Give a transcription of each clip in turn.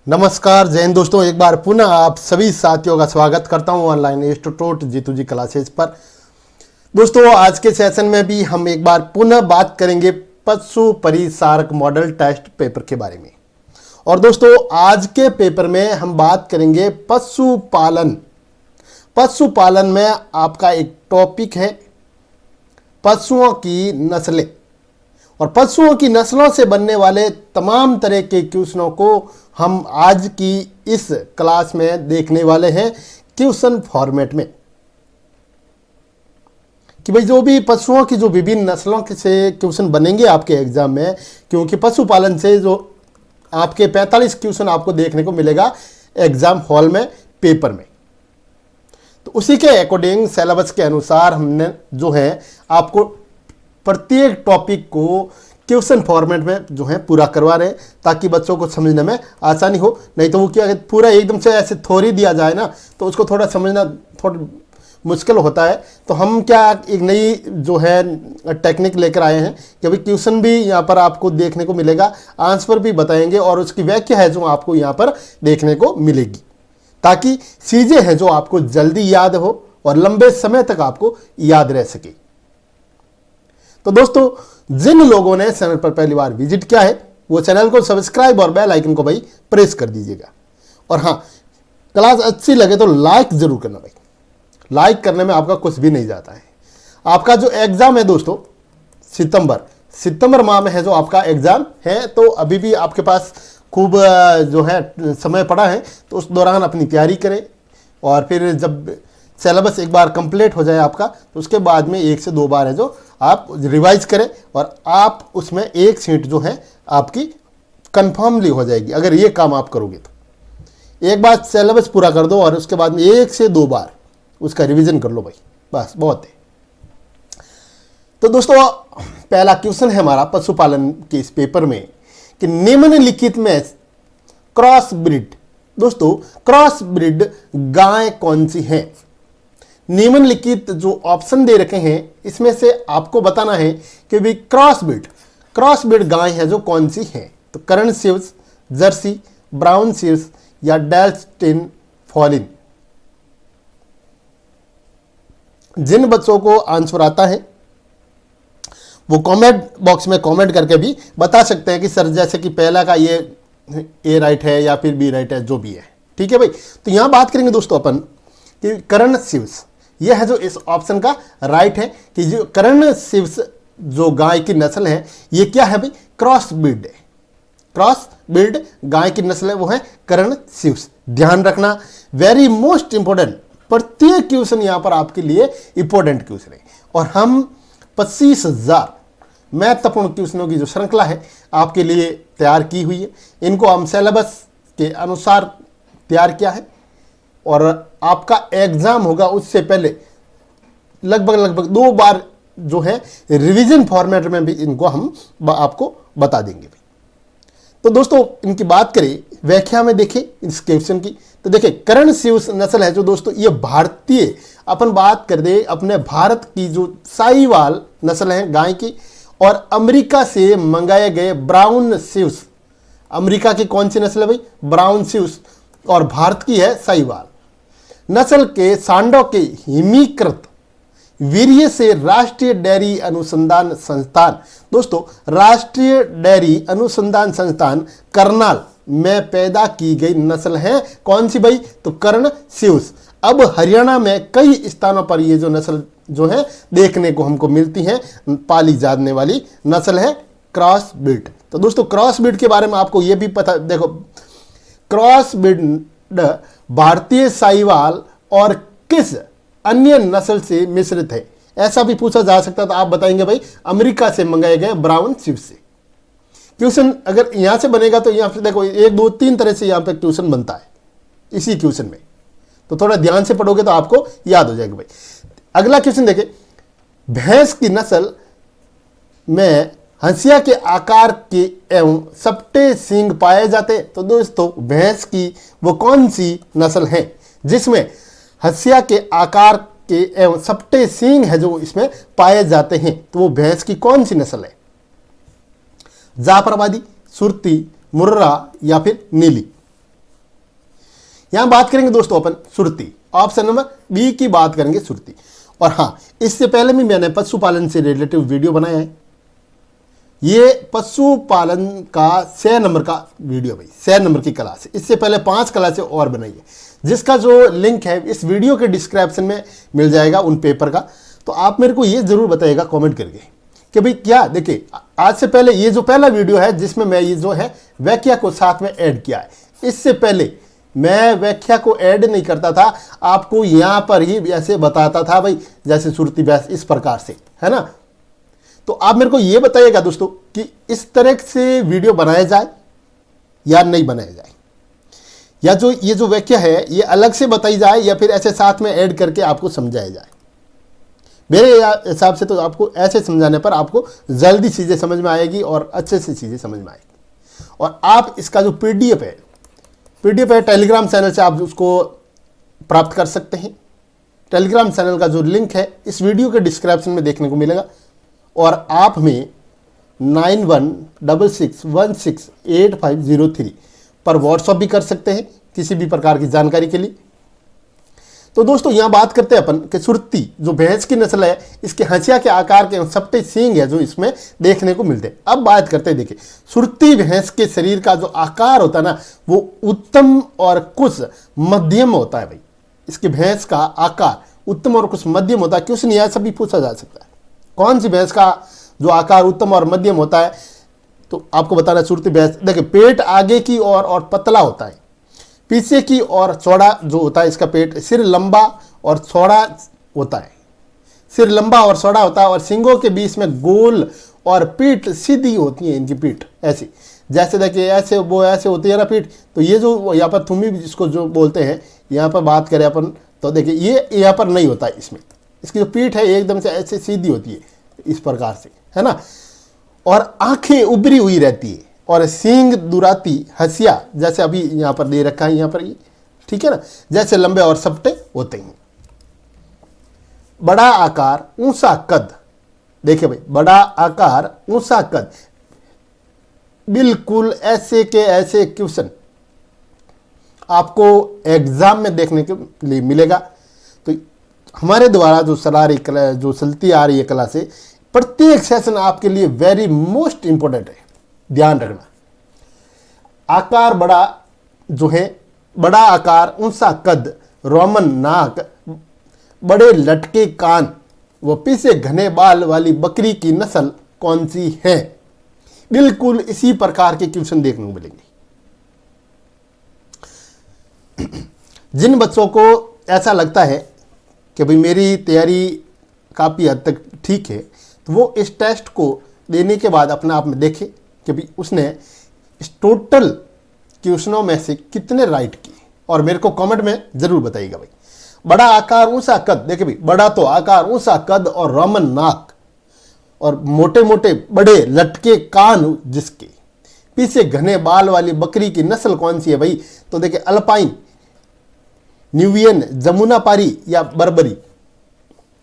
नमस्कार जय हिंद दोस्तों, एक बार पुनः आप सभी साथियों का स्वागत करता हूं ऑनलाइन इंस्टीट्यूट जीतू जी क्लासेज पर। दोस्तों आज के सेशन में भी हम एक बार पुनः बात करेंगे पशु परिचारक मॉडल टेस्ट पेपर के बारे में। और दोस्तों आज के पेपर में हम बात करेंगे पशुपालन। पशुपालन में आपका एक टॉपिक है पशुओं की नस्लें, और पशुओं की नस्लों से बनने वाले तमाम तरह के क्वेश्चनों को हम आज की इस क्लास में देखने वाले हैं क्वेश्चन फॉर्मेट में, कि भाई जो भी पशुओं की जो विभिन्न नस्लों के से क्वेश्चन बनेंगे आपके एग्जाम में, क्योंकि पशुपालन से जो आपके 45 क्वेश्चन आपको देखने को मिलेगा एग्जाम हॉल में पेपर में, तो उसी के अकॉर्डिंग सिलेबस के अनुसार हमने जो है आपको प्रत्येक टॉपिक को क्वेश्चन फॉर्मेट में जो है पूरा करवा रहे हैं, ताकि बच्चों को समझने में आसानी हो। नहीं तो वो क्या पूरा एकदम से ऐसे थ्योरी दिया जाए ना, तो उसको थोड़ा समझना थोड़ा मुश्किल होता है। तो हम क्या एक नई जो है टेक्निक लेकर आए हैं कि अभी क्वेश्चन भी यहाँ पर आपको देखने को मिलेगा, आंसर भी बताएंगे और उसकी व्याख्या है जो आपको यहाँ पर देखने को मिलेगी, ताकि चीज़ें हैं जो आपको जल्दी याद हो और लंबे समय तक आपको याद रह सके। तो दोस्तों जिन लोगों ने चैनल पर पहली बार विजिट किया है वो चैनल को सब्सक्राइब और बेल आइकन को भाई प्रेस कर दीजिएगा। और हाँ, क्लास अच्छी लगे तो लाइक जरूर करना भाई, लाइक करने में आपका कुछ भी नहीं जाता है। आपका जो एग्जाम है दोस्तों सितंबर माह में है जो आपका एग्जाम है, तो अभी भी आपके पास खूब जो है समय पड़ा है, तो उस दौरान अपनी तैयारी करें। और फिर जब सिलेबस एक बार कंप्लीट हो जाए आपका, तो उसके बाद में 1 से 2 बार है जो आप रिवाइज करें, और आप उसमें एक सीट जो है आपकी कंफर्मली हो जाएगी अगर ये काम आप करोगे तो। एक बार सिलेबस पूरा कर दो और उसके बाद में 1 से 2 बार उसका रिवीजन कर लो भाई, बस बहुत है। तो दोस्तों पहला क्वेश्चन है हमारा पशुपालन के इस पेपर में कि निम्नलिखित में क्रॉस ब्रीड, दोस्तों क्रॉस ब्रीड गाय कौन सी है। निम्नलिखित जो ऑप्शन दे रखे हैं इसमें से आपको बताना है कि भी क्रॉस ब्रीड गाय है जो कौन सी है। तो करण सिव्स, जर्सी, ब्राउन सिव्स या डेल्स्टीन फॉलिन। जिन बच्चों को आंसर आता है वो कमेंट बॉक्स में कमेंट करके भी बता सकते हैं कि सर जैसे कि पहला का ये ए राइट है या फिर बी राइट है, जो भी है, ठीक है भाई। तो यहां बात करेंगे दोस्तों अपन कि करण सिव्स, यह है जो इस ऑप्शन का राइट है कि जो करण सिव्स जो गाय की नस्ल है ये क्या है भाई, क्रॉस ब्रीड है। क्रॉस ब्रीड गाय की नस्ल है वो है करण सिव्स। ध्यान रखना, वेरी मोस्ट इंपॉर्टेंट, प्रत्येक क्वेश्चन यहां पर आपके लिए इंपॉर्टेंट क्वेश्चन है। और हम 25,000 महत्वपूर्ण क्वेश्चनों की जो श्रृंखला है आपके लिए तैयार की हुई है, इनको हम सिलेबस के अनुसार तैयार किया है। और आपका एग्जाम होगा उससे पहले लगभग 2 बार जो है रिवीजन फॉर्मेट में भी इनको हम आपको बता देंगे। तो दोस्तों इनकी बात करें, व्याख्या में देखें इस क्वेश्चन की, तो देखिए करण सिव्स नस्ल है जो दोस्तों ये भारतीय, अपन बात कर दे अपने भारत की जो साहीवाल नस्ल है गाय की, और अमेरिका से मंगाए गए ब्राउन सिव्स। अमेरिका की कौन सी नस्ल है भाई, ब्राउन सिव्स, और भारत की है साहीवाल नस्ल के सांडों के हिमीकृत वीर्य से राष्ट्रीय डेयरी अनुसंधान संस्थान, दोस्तों राष्ट्रीय डेयरी अनुसंधान संस्थान करनाल में पैदा की गई नस्ल है कौन सी भाई, तो करण सिव्स। अब हरियाणा में कई स्थानों पर ये जो नस्ल जो है देखने को हमको मिलती है, पाली जाने वाली नस्ल है क्रॉस ब्रीड। तो दोस्तों क्रॉस ब्रीड के बारे में आपको ये भी पता, देखो क्रॉस ब्रीड भारतीय साहीवाल और किस अन्य नस्ल से मिश्रित है, ऐसा भी पूछा जा सकता है। तो आप बताएंगे भाई अमेरिका से मंगाए गए ब्राउन सिव्स से। क्वेश्चन अगर यहां से बनेगा तो यहां पे देखो 1 2 3 तरह से यहां पे क्वेश्चन बनता है इसी क्वेश्चन में, तो थोड़ा ध्यान से पढ़ोगे तो आपको याद हो जाएगा भाई। अगला क्वेश्चन देखिए, भैंस की नस्ल में हंसिया के आकार के एवं सपटे सींग पाए जाते। तो दोस्तों भैंस की वो कौन सी नस्ल है जिसमें हंसिया के आकार के एवं सपटे सींग है जो इसमें पाए जाते हैं, तो वो भैंस की कौन सी नस्ल है, जाफराबादी, सुरती, मुर्रा या फिर नीली। यहां बात करेंगे दोस्तों अपन सुरती, ऑप्शन नंबर बी की बात करेंगे सुरती। और हां, इससे पहले भी मैंने पशुपालन से रिलेटिव वीडियो बनाया है, ये पशुपालन का 6 नंबर का वीडियो भाई, 6 नंबर की क्लास है। इससे पहले 5 क्लासें और बनाई है, जिसका जो लिंक है इस वीडियो के डिस्क्रिप्शन में मिल जाएगा उन पेपर का। तो आप मेरे को ये जरूर बताइएगा कमेंट करके कि भाई क्या, देखिए आज से पहले ये जो पहला वीडियो है जिसमें मैं ये जो है व्याख्या को साथ में ऐड किया है, इससे पहले मैं व्याख्या को ऐड नहीं करता था, आपको यहां पर ही ऐसे बताता था भाई, जैसे सुरती भैंस इस प्रकार से, है ना। तो आप मेरे को ये बताइएगा दोस्तों कि इस तरह से वीडियो बनाया जाए या नहीं बनाया जाए, या जो ये जो व्याख्या है ये अलग से बताई जाए या फिर ऐसे साथ में ऐड करके आपको समझाया जाए। मेरे हिसाब से तो आपको ऐसे समझाने पर आपको जल्दी चीज़ें समझ में आएगी और अच्छे से चीज़ें समझ में आएगी। और आप इसका जो पीडीएफ है टेलीग्राम चैनल से आप उसको प्राप्त कर सकते हैं। टेलीग्राम चैनल का जो लिंक है इस वीडियो के डिस्क्रिप्शन में देखने को मिलेगा। और आप हमें 9166168503 पर व्हाट्सअप भी कर सकते हैं किसी भी प्रकार की जानकारी के लिए। तो दोस्तों यहाँ बात करते हैं अपन कि सुरती जो भैंस की नस्ल है, इसके हंसिया के आकार के सप्टे सींग है जो इसमें देखने को मिलते हैं। अब बात करते हैं, देखिए सुरती भैंस के शरीर का जो आकार होता है ना, वो उत्तम और कुछ मध्यम होता है भाई। इसकी भैंस का आकार उत्तम और कुछ मध्यम होता है। क्वेश्चन यह सब भी पूछा जा सकता है, कौन सी भैंस का जो आकार उत्तम और मध्यम होता है, तो आपको बताना सुरती भैंस। देखिए पेट आगे की ओर और पतला होता है, पीछे की ओर चौड़ा जो होता है इसका पेट, सिर लंबा और चौड़ा होता है, सिर लंबा और चौड़ा होता है और सींगों के बीच में गोल और पीठ सीधी होती है। इनकी पीठ ऐसी, जैसे देखिए ऐसे वो ऐसे होती है ना पीठ। तो ये जो यहाँ पर थुमी जिसको जो बोलते हैं, यहाँ पर बात करें अपन तो देखिए ये यहाँ पर नहीं होता है, इसमें इसकी जो पीठ है एकदम से ऐसे सीधी होती है इस प्रकार से, है ना। और आंखें उभरी हुई रहती है और सींग दुराती हंसिया जैसे अभी यहाँ पर दे रखा है, यहाँ पर ये ठीक है ना, जैसे लंबे और सपटे होते हैं। बड़ा आकार ऊंचा कद, देखिए भाई बड़ा आकार ऊंचा कद, बिल्कुल ऐसे के ऐसे क्वेश्चन आपको एग्जाम में देखने के लिए मिलेगा। तो हमारे द्वारा जो चला रही कला, जो चलती आ रही है कला से, प्रत्येक सेशन आपके लिए वेरी मोस्ट इंपॉर्टेंट है, ध्यान रखना। आकार बड़ा जो है, बड़ा आकार ऊंचा कद, रोमन नाक, बड़े लटके कान व पीछे घने बाल वाली बकरी की नस्ल कौन सी है। बिल्कुल इसी प्रकार के क्वेश्चन देखने को मिलेंगे। जिन बच्चों को ऐसा लगता है कि भाई मेरी तैयारी काफ़ी हद तक ठीक है, तो वो इस टेस्ट को देने के बाद अपने आप में देखे कि भाई उसने इस टोटल क्वेश्चनों में से कितने राइट किए, और मेरे को कमेंट में जरूर बताइएगा भाई। बड़ा आकार ऊंचा कद, देखिए भाई बड़ा तो आकार ऊंचा कद और रोमन नाक और मोटे मोटे बड़े लटके कान, जिसके पीछे घने बाल वाली बकरी की नस्ल कौन सी है भाई। तो देखिए अल्पाइन, न्यूवियन, जमुना पारी या बर्बरी,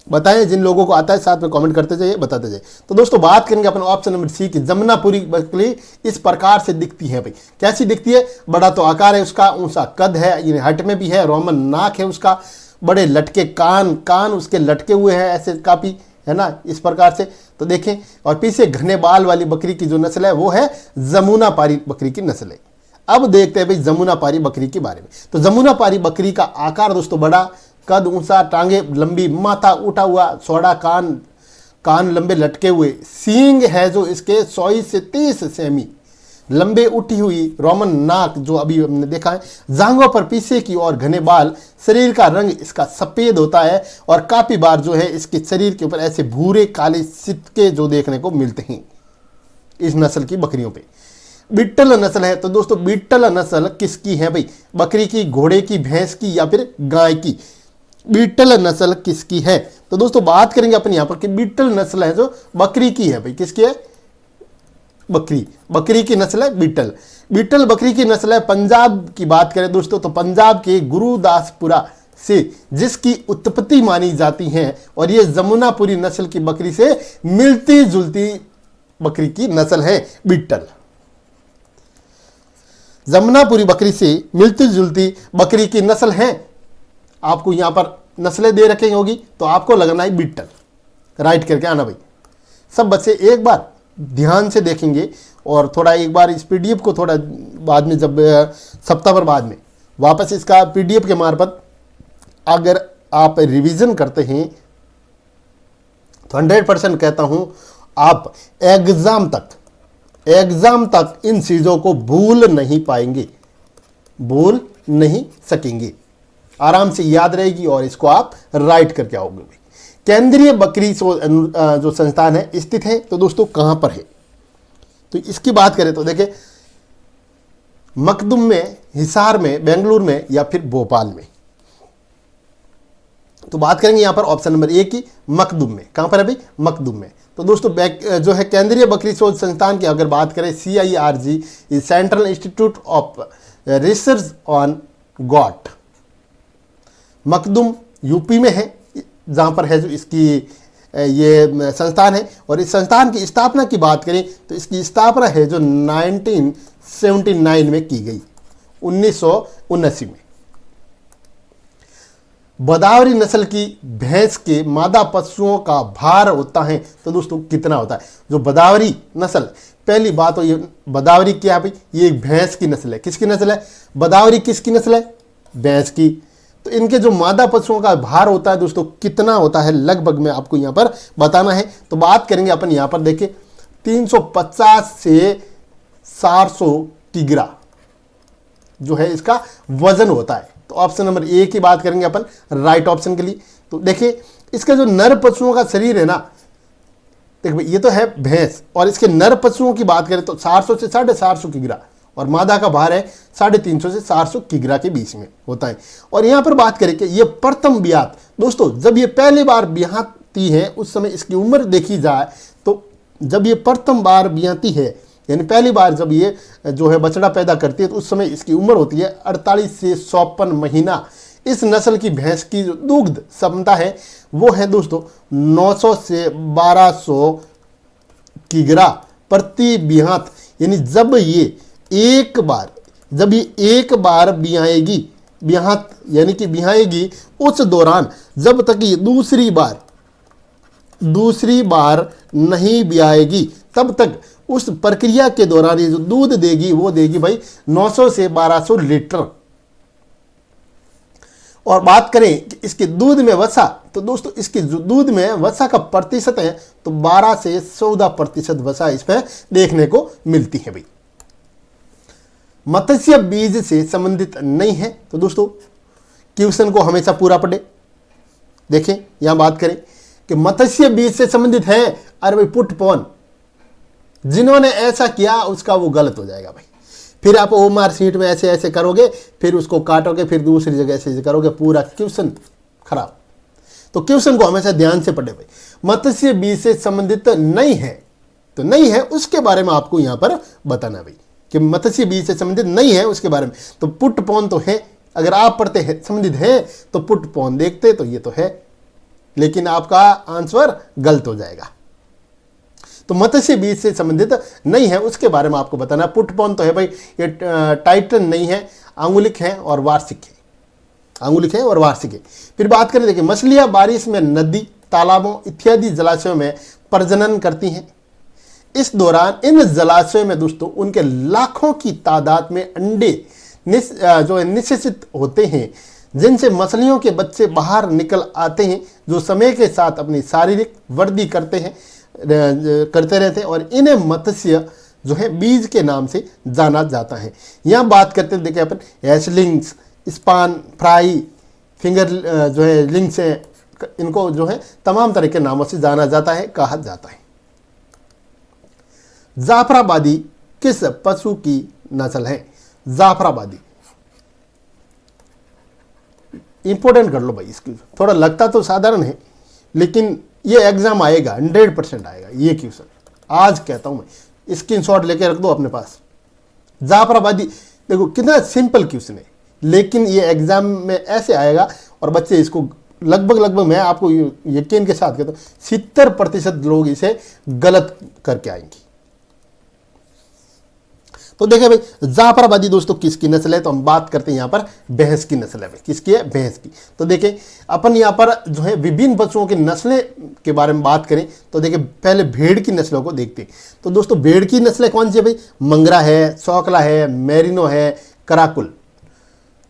बताएं जिन लोगों को आता है, साथ में कमेंट करते जाइए, बताते जाइए। तो दोस्तों बात करेंगे अपन ऑप्शन नंबर सी की, जमुनापुरी बकरी इस प्रकार से दिखती है भाई। कैसी दिखती है, बड़ा तो आकार है उसका, ऊंचा कद है, ये हाइट में भी है, रोमन नाक है उसका, बड़े लटके कान, कान उसके लटके हुए हैं ऐसे काफी, है ना, इस प्रकार से। तो देखें, और पीछे घने बाल वाली बकरी की जो नस्ल है वो है जमुनापारी बकरी की नस्ल है। अब देखते हैं भाई जमुनापारी बकरी के बारे में। तो जमुनापारी बकरी का आकार दोस्तों बड़ा, कद ऊंचा, टांगे लंबी, माथा उठा हुआ, चौड़ा कान, कान लंबे लटके हुए, सींग है जो इसके 24 से 30 सेमी लंबे उठी हुई, रोमन नाक जो अभी हमने देखा है, जांघों पर पीछे की और घने बाल, शरीर का रंग इसका सफेद होता है और काफी बार जो है इसके शरीर के ऊपर ऐसे भूरे काले सिक्के जो देखने को मिलते हैं इस नस्ल की बकरियों पे। बीटल नस्ल है, तो दोस्तों बीटल नस्ल किसकी है भाई, बकरी की, घोड़े की, भैंस की या फिर गाय की। बीटल नस्ल किसकी है, तो दोस्तों बात करेंगे अपन यहाँ पर कि बीटल नस्ल है जो बकरी की है भाई। किसकी है, बकरी, बकरी की नस्ल है बीटल। बीटल बकरी की नस्ल है। पंजाब की बात करें दोस्तों तो पंजाब के गुरुदासपुरा से जिसकी उत्पत्ति मानी जाती है, और ये जमुनापुरी नस्ल की बकरी से मिलती जुलती बकरी की नस्ल है बीटल। जमुनापुरी बकरी से मिलती जुलती बकरी की नस्ल है। आपको यहां पर नस्लें दे रखी होगी तो आपको लगना है बीटल, राइट करके आना भाई। सब बच्चे एक बार ध्यान से देखेंगे और थोड़ा एक बार इस पीडीएफ को थोड़ा बाद में, जब सप्ताह भर बाद में वापस इसका पीडीएफ के मार्फत अगर आप रिवीजन करते हैं तो 100% कहता हूं आप एग्जाम तक इन चीजों को भूल नहीं पाएंगे, भूल नहीं सकेंगे, आराम से याद रहेगी और इसको आप राइट करके आओगे। केंद्रीय बकरी जो संस्थान है स्थित है तो दोस्तों कहां पर है, तो इसकी बात करें तो देखिए मखदुम में, हिसार में, बेंगलुरु में या फिर भोपाल में। तो बात करेंगे यहां पर ऑप्शन नंबर ए की, मखदुम में। कहां पर है भाई? मखदुम में। तो दोस्तों जो है केंद्रीय बकरी शोध संस्थान की अगर बात करें, CIRG central institute of research on got, Makhdum UP में है, जहां पर है जो इसकी ये संस्थान है। और इस संस्थान की स्थापना की बात करें तो इसकी स्थापना है जो 1979 में की गई, 1979 में। बदावरी नस्ल की भैंस के मादा पशुओं का भार होता है तो दोस्तों कितना होता है? जो बदावरी नस्ल, पहली बात तो ये बदावरी क्या है भाई? ये एक भैंस की नस्ल है। किसकी नस्ल है? बदावरी किसकी नस्ल है? भैंस की। तो इनके जो मादा पशुओं का भार होता है दोस्तों कितना होता है लगभग में आपको यहां पर बताना है। तो बात करेंगे अपन यहां पर, देखिए 350 से 400 किग्रा जो है इसका वजन होता है। तो ऑप्शन नंबर ए की बात करेंगे अपन राइट ऑप्शन के लिए। तो देखिए इसका जो नर पशुओं का शरीर है ना, देखिए भाई ये तो है भैंस, और इसके नर पशुओं की बात करें तो 400 से 450 किग्रा, और मादा का भार है 350 से 400 किग्रा के बीच में होता है। और यहां पर बात करें कि ये प्रथम ब्यात, दोस्तों जब ये पहली बार ब्याहती है उस समय इसकी उम्र देखी जाए तो जब ये प्रथम बार ब्याहती है, यानी पहली बार जब ये जो है बछड़ा पैदा करती है तो उस समय इसकी उम्र होती है 48 से 54 महीना। इस नस्ल की भैंस की जो दुग्ध क्षमता है वो है दोस्तों 900 से 1200 किग्रा प्रति ब्याहत। यानी जब ये एक बार ब्याहत यानी कि ब्याहेगी, उस दौरान जब तक ये दूसरी बार नहीं ब्याहेगी तब तक उस प्रक्रिया के दौरान ये जो दूध देगी वो देगी भाई 900 से 1200 लीटर। और बात करें कि इसके दूध में वसा, तो दोस्तों इसके जो दूध में वसा का प्रतिशत है तो 12 से 14% वसा इसमें देखने को मिलती है भाई। मत्स्य बीज से संबंधित नहीं है तो दोस्तों क्वेश्चन को हमेशा पूरा पढ़े। देखें यहां बात करें कि मत्स्य बीज से संबंधित है, अरे भाई पुट पॉन, जिन्होंने ऐसा किया उसका वो गलत हो जाएगा भाई। फिर आप ओमार सीट में ऐसे ऐसे करोगे, फिर उसको काटोगे, फिर दूसरी जगह ऐसे करोगे, पूरा क्वेश्चन खराब। तो क्वेश्चन को हमेशा ध्यान से पढ़े भाई। मत्स्य बीज से संबंधित नहीं है तो नहीं है, उसके बारे में आपको यहां पर बताना भाई कि मत्स्य बीज से संबंधित नहीं है उसके बारे में। तो पुट पॉन तो है, अगर आप पढ़ते हैं संबंधित है तो पुट पॉन देखते तो ये तो है, लेकिन आपका आंसर गलत हो जाएगा। तो मत्स्य बीज से संबंधित नहीं है उसके बारे में आपको बताना। पुट पॉन तो है भाई, ये टाइटन नहीं है, अंगुलिक है और वार्षिक है, अंगुलिक है और वार्षिक है। फिर बात करें, देखिए मछलियां बारिश में नदी, तालाबों इत्यादि जलाशयों में प्रजनन करती हैं। इस दौरान इन जलाशयों में दोस्तों उनके लाखों की तादाद में अंडे जो निषेचित होते हैं, जिनसे मछलियों के बच्चे बाहर निकल आते हैं, जो समय के साथ अपनी शारीरिक वृद्धि करते रहते हैं, और इन्हें मत्स्य जो है बीज के नाम से जाना जाता है। यहाँ बात करते हैं, देखिए अपन एशलिंग्स, स्पान, फ्राई, फिंगर जो है लिंग्स है, इनको जो है तमाम तरह के नामों से जाना जाता है, कहा जाता है। जाफराबादी किस पशु की नस्ल है? जाफराबादी इंपॉर्टेंट कर लो भाई, इसकी थोड़ा लगता तो साधारण है लेकिन ये एग्जाम आएगा, 100% आएगा ये क्वेश्चन। आज कहता हूं मैं, स्क्रीनशॉट लेके रख दो अपने पास। जाफराबादी देखो कितना सिंपल क्वेश्चन है, लेकिन ये एग्जाम में ऐसे आएगा और बच्चे इसको लगभग मैं आपको यकीन के साथ कहता हूं 70% लोग इसे गलत करके आएंगे। तो देखिए भाई जाफराबादी दोस्तों किसकी नस्ल है, तो हम बात करते हैं यहाँ पर भैंस की नस्ल है भाई। किसकी है? भैंस की। तो देखिए अपन यहाँ पर जो है विभिन्न पशुओं की नस्लें के बारे में बात करें तो देखिए पहले भेड़ की नस्लों को देखते हैं। तो दोस्तों भेड़ की नस्लें कौन सी है भाई? मंगरा है, सौकला है, मेरिनो है, कराकुल।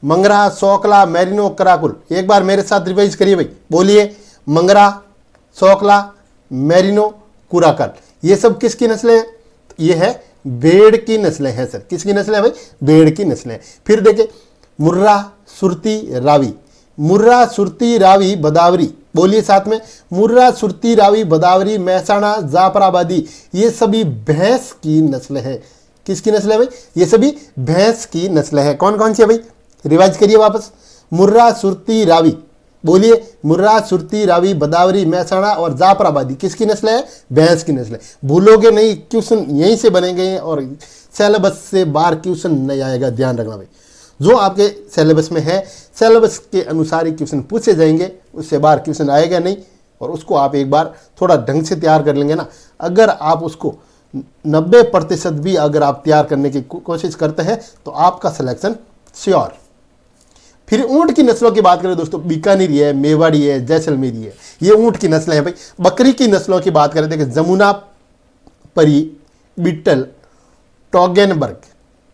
मंगरा, सौकला, मेरिनो, कराकुल। एक बार मेरे साथ रिवाइज करिए भाई, बोलिए। मंगरा, सौकला, मेरिनो, कुराकल, ये सब किसकी नस्लें हैं? ये है भेड़ की नस्लें हैं सर। किसकी नस्लें हैं भाई? भेड़ की नस्लें। फिर देखिए मुर्रा, सुरती, रावी। मुर्रा, सुरती, रावी, बदावरी, बोलिए साथ में। मुर्रा, सुरती, रावी, बदावरी, महसाणा, जाफराबादी, ये सभी भैंस की नस्लें हैं। किसकी नस्ल है भाई? ये सभी भैंस की नस्लें हैं। कौन कौन सी है भाई? रिवाइज करिए वापस। मुर्रा, सुरती, रावी, बोलिए। मुर्रा, सुरती, रावी, बदावरी, महसाणा और जाफराबादी किसकी नस्ल है? भैंस की नस्ल है। भूलोगे नहीं, क्वेश्चन यहीं से बनेंगे और सिलेबस से बाहर क्वेश्चन नहीं आएगा, ध्यान रखना भाई। जो आपके सिलेबस में है, सिलेबस के अनुसार ही क्वेश्चन पूछे जाएंगे, उससे बाहर क्वेश्चन आएगा नहीं। और उसको आप एक बार थोड़ा ढंग से तैयार कर लेंगे ना, अगर आप उसको 90% भी अगर आप तैयार करने की कोशिश करते हैं तो आपका सिलेक्शन श्योर। फिर ऊंट की नस्लों की बात करें दोस्तों, बीकानेरी है, मेवाड़ी है, जैसलमेरी है, ये ऊंट की नस्लें हैं भाई। बकरी की नस्लों की बात करें देखिए जमुना परी, बिट्टल, टॉगेनबर्ग,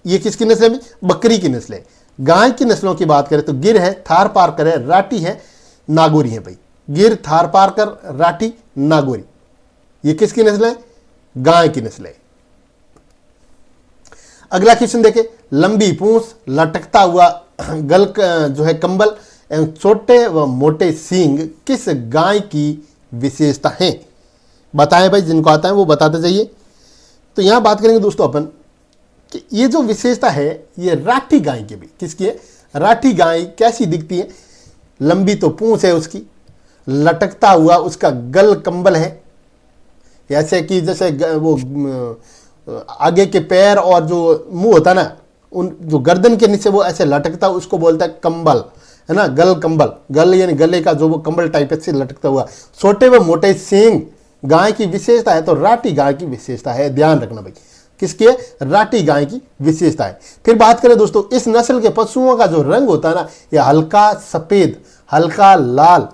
ये किसकी नस्ल है? बकरी की नस्ल है। गाय की नस्लों की बात करें तो गिर है, थारपारकर है, राठी है, नागौरी है भाई। गिर, थारपारकर, राठी, नागौरी, ये किसकी नस्ल है? गाय की नस्ल है। अगला क्वेश्चन देखें, लंबी पूंछ, लटकता हुआ गल जो है कंबल एवं छोटे व मोटे सींग किस गाय की विशेषता है? बताएं भाई, जिनको आता है वो बताते जाइए। तो यहां बात करेंगे दोस्तों अपन कि ये जो विशेषता है ये राठी गाय की भी। किसकी है? राठी गाय कैसी दिखती है? लंबी तो पूंछ है उसकी, लटकता हुआ उसका गल कंबल है, ऐसे कि जैसे वो आगे के पैर और जो मुंह होता है ना, उन जो गर्दन के नीचे वो ऐसे लटकता है, उसको बोलता है कंबल, है ना, गल कंबल। गल यानी गले का जो वो कंबल टाइप से लटकता हुआ। छोटे व मोटे सींग गाय की विशेषता है, तो राठी गाय की विशेषता है, ध्यान रखना भाई। किसकी है? राठी गाय की विशेषता है। फिर बात करें दोस्तों, इस नस्ल के पशुओं का जो रंग होता है ना, यह हल्का सफेद, हल्का लाल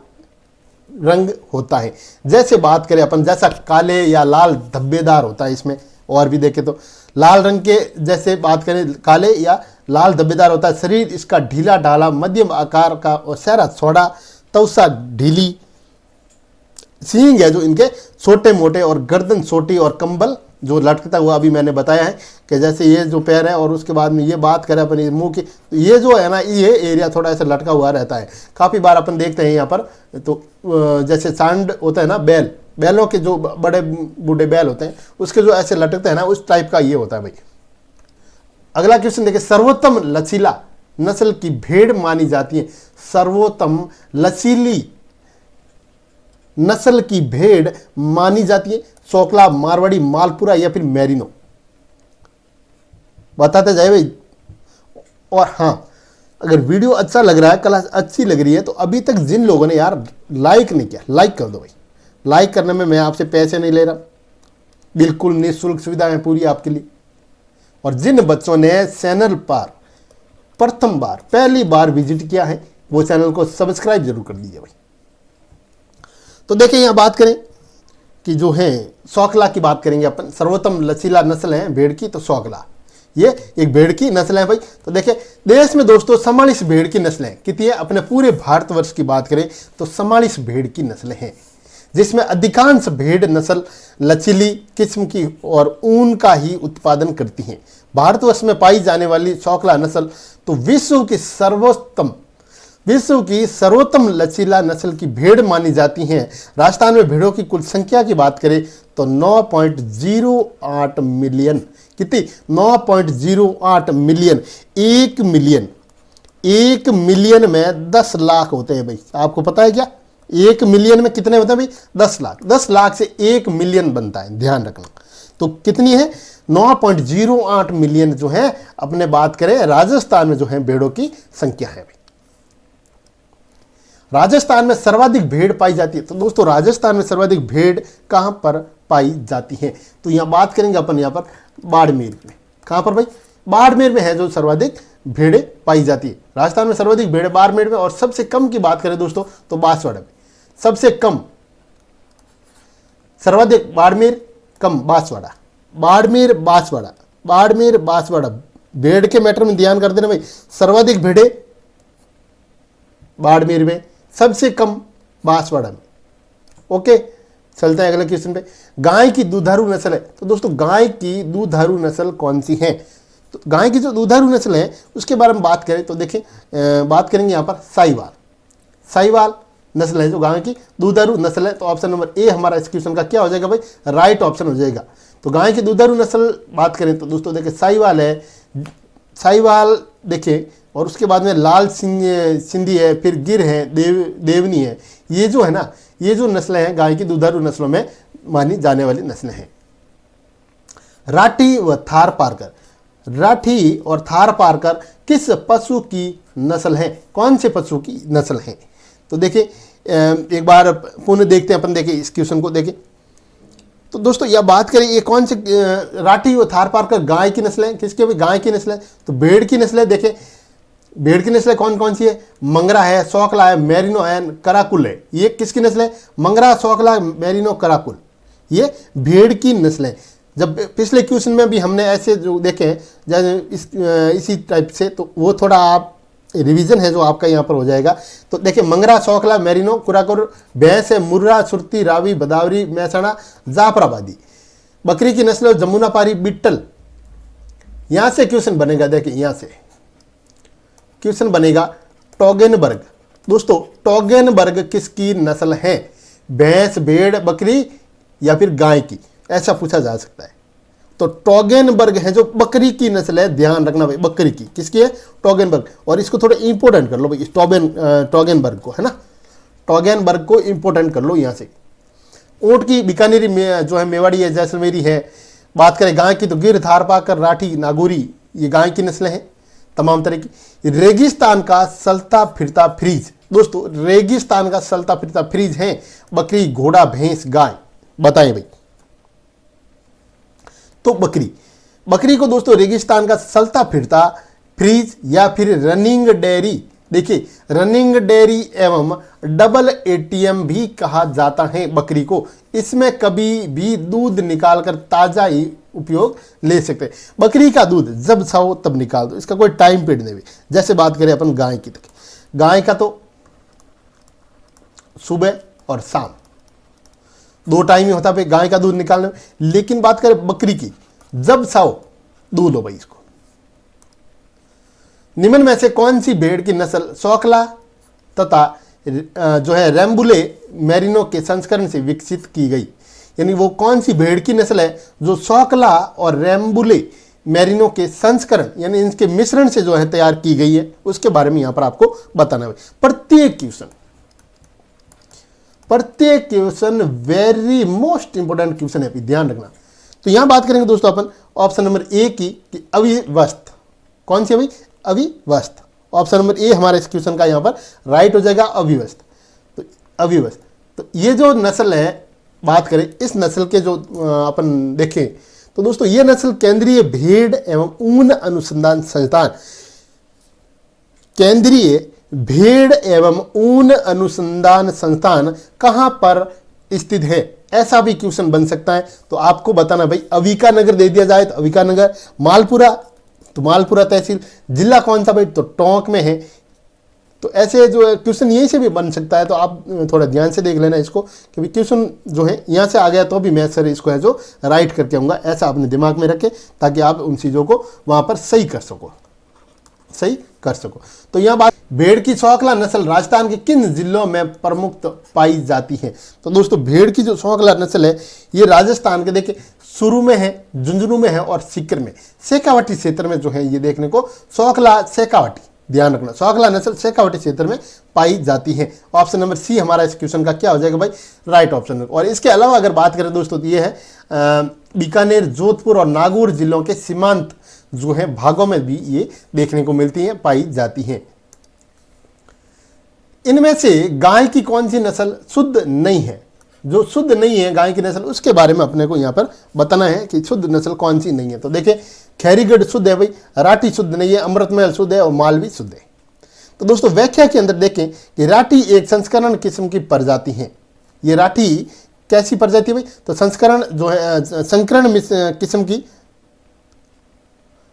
रंग होता है। जैसे बात करें अपन, जैसा काले या लाल धब्बेदार होता है इसमें, और भी देखें तो लाल रंग के जैसे बात करें काले या लाल धब्बेदार होता है। शरीर इसका ढीला ढाला मध्यम आकार का और चेहरा चौड़ा, तवसा ढीली, सींग है जो इनके छोटे मोटे और गर्दन छोटी और कंबल जो लटकता हुआ अभी मैंने बताया है कि जैसे ये जो पैर है। और उसके बाद में ये बात करें अपन मुंह की, तो ये जो है ना, ये एरिया थोड़ा ऐसा लटका हुआ रहता है। काफ़ी बार अपन देखते हैं यहाँ पर, तो जैसे सांड होता है ना, बैलों के जो बड़े बूढ़े बैल होते हैं उसके जो ऐसे लटकते हैं ना, उस टाइप का ये होता है भाई। अगला क्वेश्चन देखिए, सर्वोत्तम लचीला नस्ल की भेड़ मानी जाती है। सर्वोत्तम लचीली नस्ल की भेड़ मानी जाती है सौकला, मारवाड़ी, मालपुरा या फिर मेरिनो? बताते जाए भाई। और हाँ, अगर वीडियो अच्छा लग रहा है, क्लास अच्छी लग रही है, तो अभी तक जिन लोगों ने यार लाइक नहीं किया, लाइक कर दो भाई। लाइक करने में मैं आपसे पैसे नहीं ले रहा, बिल्कुल निःशुल्क सुविधा है पूरी आपके लिए। और जिन बच्चों ने चैनल पर प्रथम बार, पहली बार विजिट किया है, वो चैनल को सब्सक्राइब जरूर कर दीजिए भाई। तो देखिए यहाँ बात करें कि जो है सौकला की बात करेंगे अपन। सर्वोत्तम लचीला नस्ल है भेड़ की, तो सौकला ये एक भेड़ की नस्ल है भाई। तो देखिए देश में दोस्तों 44 भेड़ की नस्लें कितनी है? अपने पूरे भारतवर्ष की बात करें तो 44 भेड़ की नस्लें हैं, जिसमें अधिकांश भेड़ नस्ल लचीली किस्म की और ऊन का ही उत्पादन करती हैं। भारतवर्ष में पाई जाने वाली सौकला नस्ल तो विश्व की सर्वोत्तम लचीला नस्ल की भेड़ मानी जाती हैं। राजस्थान में भेड़ों की कुल संख्या की बात करें तो 9.08 मिलियन। कितनी? 9.08 मिलियन। 1 मिलियन में 10 लाख होते हैं भाई। आपको पता है क्या? 1 मिलियन में कितने होते हैं भाई? 10 लाख। 10 लाख से 1 मिलियन बनता है, ध्यान रखना। तो कितनी है? 9.08 मिलियन जो है, अपने बात करें राजस्थान में जो है भेड़ों की संख्या है भाई। राजस्थान में सर्वाधिक भेड़ पाई जाती है। तो दोस्तों राजस्थान में सर्वाधिक भेड़ कहां पर पाई जाती है? तो यहां बात करेंगे अपन यहाँ पर बाड़मेर में। कहां पर भाई? बाड़मेर में है जो सर्वाधिक भेड़ें पाई जाती है। राजस्थान में सर्वाधिक भेड़ें बाड़मेर में, और सबसे कम की बात करें दोस्तों तो बांसवाड़ा में। सबसे कम, सर्वाधिक बाड़मेर, कम बांसवाड़ा। बाड़मेर बांसवाड़ा, बाड़मेर बांसवाड़ा, भेड़ के मैटर में ध्यान कर देना भाई। सर्वाधिक भेड़ें बाड़मेर में, सबसे कम बांसवाड़ा में। ओके, चलते हैं अगले क्वेश्चन पे। गाय की दुधारू नस्ल है, तो दोस्तों गाय की दुधारू नस्ल कौन सी है? तो गाय की जो दुधारू नस्ल है उसके बारे में बात करें तो देखें, बात करेंगे यहाँ पर साहिवाल। साहिवाल नस्ल है जो गाय की दुधारू नस्ल है। तो ऑप्शन नंबर ए हमारा इस क्वेश्चन का क्या हो जाएगा भाई? राइट ऑप्शन हो जाएगा। तो गाय की दुधारू नस्ल बात करें तो दोस्तों देखिए साहिवाल है, साहिवाल देखिए, और उसके बाद में लाल सिंधी है, फिर गिर है, देवनी है। ये जो है ना, ये जो नस्लें हैं गाय की दुधारू नस्लों में मानी जाने वाली नस्लें हैं। राठी व थार पारकर, राठी और थार पारकर किस पशु की नस्ल है? कौन से पशु की नस्ल है? तो देखिए एक बार पुनः देखते हैं अपन, देखिए इस क्वेश्चन को देखिए। तो दोस्तों यह बात करें ये कौन से राठी व थार पारकर गाय की नस्ल है, किसके? गाय की नस्ल है। तो भेड़ की नस्ल है, देखिए भेड़ की नस्लें कौन कौन सी है? मंगरा है, सौकला है, मेरिनो है, कराकुल है। ये किसकी नस्ल है? मंगरा, सौकला, मेरिनो, कराकुल, ये भेड़ की नस्ल है। जब पिछले क्वेश्चन में भी हमने ऐसे जो देखे जैसे इसी टाइप से, तो वो थोड़ा आप रिवीजन है जो आपका यहाँ पर हो जाएगा। तो देखिए मंगरा, सौकला, मेरिनो, कुराकुर, भैंस है, मुर्रा, सुरती, रावी, बदावरी, मैसाना, जाफराबादी। बकरी की नस्ल जमुनापारी, बिट्टल। यहाँ से क्वेश्चन बनेगा, देखिए यहाँ से क्वेश्चन बनेगा टोगेनबर्ग। दोस्तों टोगेनबर्ग किसकी नस्ल है? भैंस, भेड़, बकरी या फिर गाय की, ऐसा पूछा जा सकता है। तो टोगेनबर्ग है जो बकरी की नस्ल है, ध्यान रखना भाई, बकरी की। किसकी है? टोगेनबर्ग। और इसको थोड़ा इंपोर्टेंट कर लो भाई, टोगेनबर्ग को, है ना, टोगेनबर्ग को इंपोर्टेंट कर लो यहाँ से। ऊँट की बीकानेरी जो है, मेवाड़ी है, जैसलमेरी है। बात करें गाय की तो गिर, थार पाकर, राठी, नागौरी, ये गाय की नस्लें हैं तमाम तरह की। रेगिस्तान का चलता फिरता फ्रीज, दोस्तों रेगिस्तान का चलता फिरता फ्रीज है बकरी, घोड़ा, भैंस, गाय, बताएं भाई। तो बकरी, बकरी को दोस्तों रेगिस्तान का चलता फिरता फ्रीज या फिर रनिंग डेयरी, देखिए रनिंग डेयरी एवं डबल एटीएम भी कहा जाता है बकरी को। इसमें कभी भी दूध निकालकर ताजा ही उपयोग ले सकते हैं। बकरी का दूध जब चाहो तब निकाल दो, इसका कोई टाइम पीरियड नहीं। जैसे बात करें अपन गाय की, गाय का तो सुबह और शाम 2 टाइम ही होता है गाय का दूध निकालने में। लेकिन बात करें बकरी की, जब चाहो दूध लो भाई इसको। निम्न में से कौन सी भेड़ की नस्ल सौकला तथा जो है रैम्बुले मेरिनो के संस्करण से विकसित की गई? यानी वो कौन सी भेड़ की नस्ल है जो सौकला और रैम्बुले मेरिनो के संस्करण यानी इनके मिश्रण से जो है तैयार की गई है, उसके बारे में यहां पर आपको बताना है। प्रत्येक question very most important question है, ध्यान रखना। तो यहां बात करेंगे दोस्तों अपन ऑप्शन नंबर ए की कि अविवस्थ, कौन सी है भाई? अविवस्थ। ऑप्शन नंबर ए हमारे इस क्वेश्चन का यहां पर राइट हो जाएगा, अविवस्थ। तो अविवस्थ, तो ये जो नस्ल है, बात करें इस नस्ल के जो अपन देखें तो दोस्तों ये नस्ल केंद्रीय भेड़ एवं ऊन अनुसंधान संस्थान, केंद्रीय भेड़ एवं ऊन अनुसंधान संस्थान कहां पर स्थित है? ऐसा भी क्वेश्चन बन सकता है। तो आपको बताना भाई, अविका नगर दे दिया जाए तो अविका नगर, मालपुरा तो मालपुरा तहसील, जिला कौन सा भाई? तो टोंक में है। तो ऐसे जो क्वेश्चन यहीं से भी बन सकता है, तो आप थोड़ा ध्यान से देख लेना इसको, क्योंकि क्वेश्चन जो है यहाँ से आ गया तो भी मैं सर इसको है जो राइट करके आऊँगा, ऐसा अपने दिमाग में रखें ताकि आप उन चीज़ों को वहाँ पर सही कर सको। तो यहाँ बात, भेड़ की सौकला नस्ल राजस्थान के किन जिलों में प्रमुख पाई जाती है? तो दोस्तों भेड़ की जो सौकला नस्ल है ये राजस्थान के देखिए शुरू में है, झुंझुनू में है और सीकर में, शेखावाटी क्षेत्र में जो है ये देखने को सौकला शेखावाटी, ध्यान रखना सौकला नस्ल शेखावाटी क्षेत्र में पाई जाती है। ऑप्शन नंबर सी हमारा इस क्वेश्चन का क्या हो जाएगा भाई? Right option. और इसके अलावा अगर बात करें दोस्तों तो ये है बीकानेर, जोधपुर और नागौर जिलों के सीमांत जो है भागों में भी ये देखने को मिलती हैं, पाई जाती हैं। इनमें से गाय की कौन सी नस्ल शुद्ध नहीं है? जो शुद्ध नहीं है गाय की नस्ल, उसके बारे में अपने को यहाँ पर बताना है कि शुद्ध नस्ल कौन सी नहीं है। तो देखिए खैरीगढ़ शुद्ध है भाई, राठी शुद्ध नहीं है, अमृतमहल शुद्ध है और मालवी शुद्ध है। तो दोस्तों व्याख्या के अंदर देखें कि राठी एक संस्करण किस्म की प्रजाति है। ये राठी कैसी प्रजाति है भाई, तो संस्करण जो है संकरण किस्म की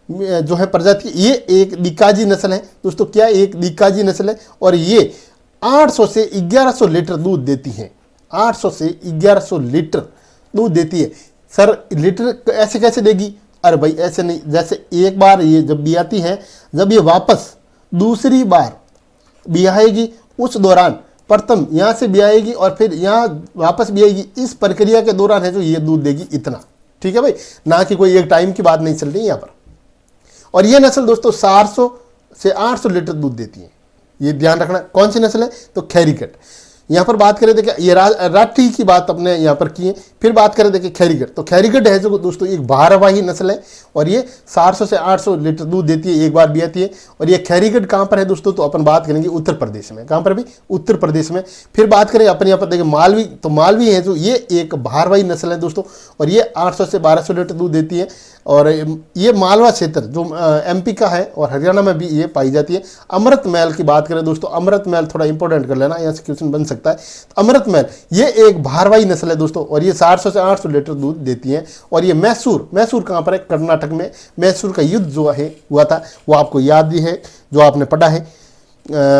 जो है प्रजाति, ये एक दिकाजी नस्ल है दोस्तों। क्या एक दिकाजी नस्ल है और ये 800 से 1100 लीटर दूध देती है। 800 से 1100 लीटर दूध देती है। सर लीटर ऐसे कैसे देगी? अरे भाई ऐसे नहीं, जैसे एक बार ये जब बियाती है, जब ये वापस दूसरी बार बियाएगी, उस दौरान प्रथम यहाँ से बियाएगी और फिर यहाँ वापस बियाएगी, इस प्रक्रिया के दौरान है जो ये दूध देगी इतना। ठीक है भाई, ना कि कोई एक टाइम की बात नहीं चल रही है यहाँ पर। और ये नस्ल दोस्तों 400 से 800 लीटर दूध देती है। ये ध्यान रखना। कौन सी नस्ल है? तो खैरीगढ़। यहाँ पर बात करें देखिए ये राठी की बात अपने यहाँ पर की है। फिर बात करें देखिए खैरीगढ़, तो खैरीगढ़ है जो दोस्तों एक भारवाही नस्ल है और ये 400 से 800 लीटर दूध देती है, एक बार बियाती है। और ये खैरीगढ़ कहाँ पर है दोस्तों? तो अपन बात करेंगे उत्तर प्रदेश में। कहाँ पर भी? उत्तर प्रदेश में। फिर बात करें अपन यहाँ पर देखिए मालवी, तो मालवी है जो ये एक भारवाही नस्ल है दोस्तों और ये 800 से 1200 लीटर दूध देती है। और ये मालवा क्षेत्र जो एमपी का है और हरियाणा में भी ये पाई जाती है। अमृतमहल की बात करें दोस्तों, अमृतमहल थोड़ा इंपॉर्टेंट कर लेना, यहाँ से क्वेश्चन बन सकता है। तो अमृतमहल ये एक भारवाही नस्ल है दोस्तों और ये 400 से 800 लीटर दूध देती है। और ये मैसूर कहाँ पर है? कर्नाटक में। मैसूर का युद्ध जो है हुआ था वो आपको याद ही है, जो आपने पढ़ा है,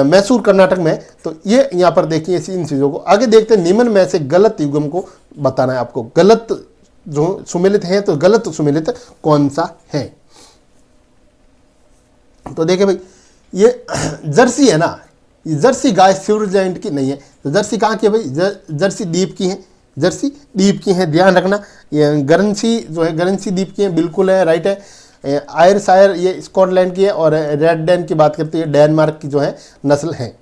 मैसूर कर्नाटक में। तो ये यहाँ पर देखिए इन चीज़ों को। आगे देखते हैं निम्न में से गलत युग्म को बताना है आपको। गलत जो सुमेलित है, तो गलत सुमेलित कौन सा है? तो देखिए भाई ये जर्सी है ना, ये जर्सी गाय स्विट्जरलैंड की नहीं है। तो जर्सी कहाँ की है भाई? जर्सी द्वीप की है। जर्सी द्वीप की है, ध्यान रखना। ये गरनसी जो है गरनसी द्वीप की है, बिल्कुल है, राइट है। आयरशायर ये स्कॉटलैंड की है। और रेड डैन की बात करते हैं, डेनमार्क की जो है नस्ल है।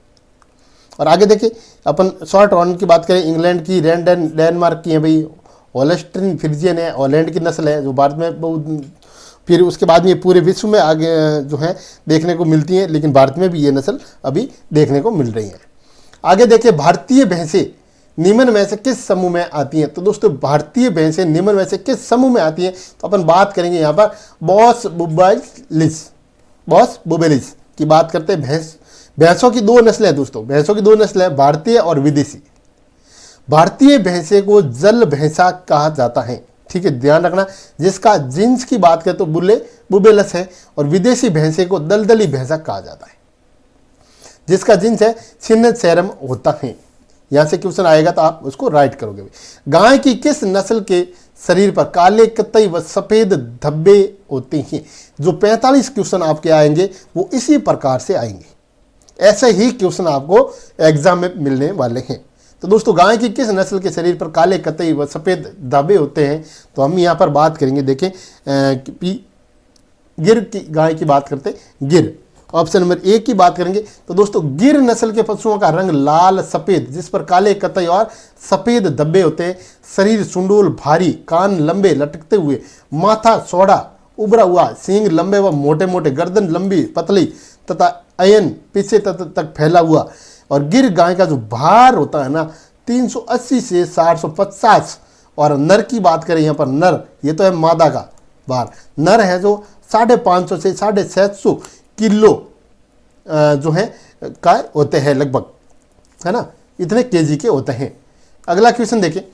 और आगे देखिए अपन शॉर्ट हॉर्न की बात करें, इंग्लैंड की रेड डैन डेनमार्क की है भाई। होल्स्टीन फ्रिजियन है, हॉलैंड की नस्ल है जो भारत में बहुत, फिर उसके बाद में ये पूरे विश्व में आगे जो है देखने को मिलती है, लेकिन भारत में भी ये नस्ल अभी देखने को मिल रही है। आगे देखिए भारतीय भैंसें निम्न में से किस समूह में आती हैं? तो दोस्तों भारतीय भैंसें निम्न में से किस समूह में आती हैं? तो अपन बात करेंगे यहाँ पर बॉस बुबेलिस की बात करते हैं। भैंसों की दो नस्लें हैं दोस्तों, भैंसों की दो नस्लें हैं, भारतीय और विदेशी। भारतीय भैंसे को जल भैंसा कहा जाता है, ठीक है, ध्यान रखना। जिसका जिन्स की बात करें तो बुबेलस है। और विदेशी भैंसे को दलदली भैंसा कहा जाता है, जिसका जिन्स है सिन्न सैरम होता है। यहां से क्वेश्चन आएगा तो आप उसको राइट करोगे। गाय की किस नस्ल के शरीर पर काले कतई व सफेद धब्बे होते हैं? जो 45 क्वेश्चन आपके आएंगे वो इसी प्रकार से आएंगे। ऐसे ही क्वेश्चन आपको एग्जाम में मिलने वाले हैं। तो दोस्तों गाय की किस नस्ल के शरीर पर काले कतई व सफ़ेद धब्बे होते हैं? तो हम यहाँ पर बात करेंगे, देखें गिर की गाय की बात करते हैं, गिर। ऑप्शन नंबर ए की बात करेंगे तो दोस्तों गिर नस्ल के पशुओं का रंग लाल सफ़ेद, जिस पर काले कतई और सफ़ेद धब्बे होते हैं। शरीर सुंडोल भारी, कान लंबे लटकते हुए, माथा चौड़ा उभरा हुआ, सींग लंबे व मोटे मोटे, गर्दन लंबी पतली तथा अयन पीछे तक फैला हुआ। और गिर गाय का जो भार होता है ना 380 से 450। और नर की बात करें यहाँ पर नर, ये तो है मादा का भार, नर है जो 550 से 650 किलो जो है का होते हैं लगभग, है ना, इतने केजी के होते हैं। अगला क्वेश्चन देखिए,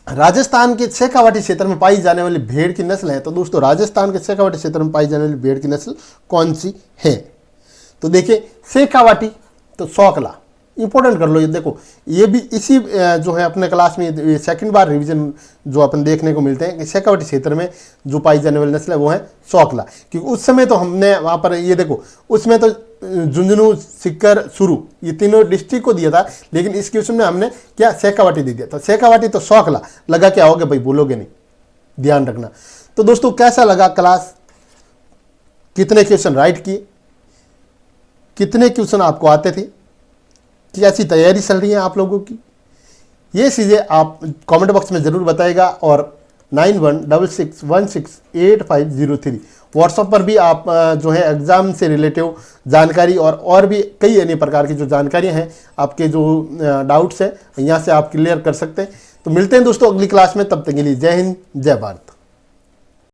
राजस्थान के शेखावाटी क्षेत्र में पाई जाने वाली भेड़ की नस्ल है। तो दोस्तों राजस्थान के शेखावाटी क्षेत्र में पाई जाने वाली भेड़ की नस्ल कौन सी है? तो देखिए शेखावाटी तो सौकला, इंपॉर्टेंट कर लो। ये देखो ये भी इसी जो है अपने क्लास में सेकंड बार रिवीजन जो अपन देखने को मिलते हैं कि शेखावाटी क्षेत्र में जो पाई जाने वाली नस्ल है वो है सौकला। क्योंकि उस समय तो हमने वहाँ पर ये देखो उसमें तो झुंझुनू, सीकर, सुरू ये तीनों डिस्ट्रिक्ट को दिया था, लेकिन इस क्वेश्चन में हमने क्या शेखावाटी दे दिया। तो शेखावाटी तो सौकला लगा, क्या होगे भाई, बोलोगे नहीं, ध्यान रखना। तो दोस्तों कैसा लगा क्लास? कितने क्वेश्चन राइट किए, कितने क्वेश्चन आपको आते थे, कैसी तैयारी चल रही है आप लोगों की, ये चीज़ें आप कमेंट बॉक्स में ज़रूर बताइएगा। और 9166168503। व्हाट्सएप पर भी आप जो है एग्ज़ाम से रिलेटिव जानकारी और भी कई अन्य प्रकार की जो जानकारियाँ हैं, आपके जो डाउट्स हैं यहाँ से आप क्लियर कर सकते हैं। तो मिलते हैं दोस्तों अगली क्लास में, तब तक के लिए जय हिंद जय भारत।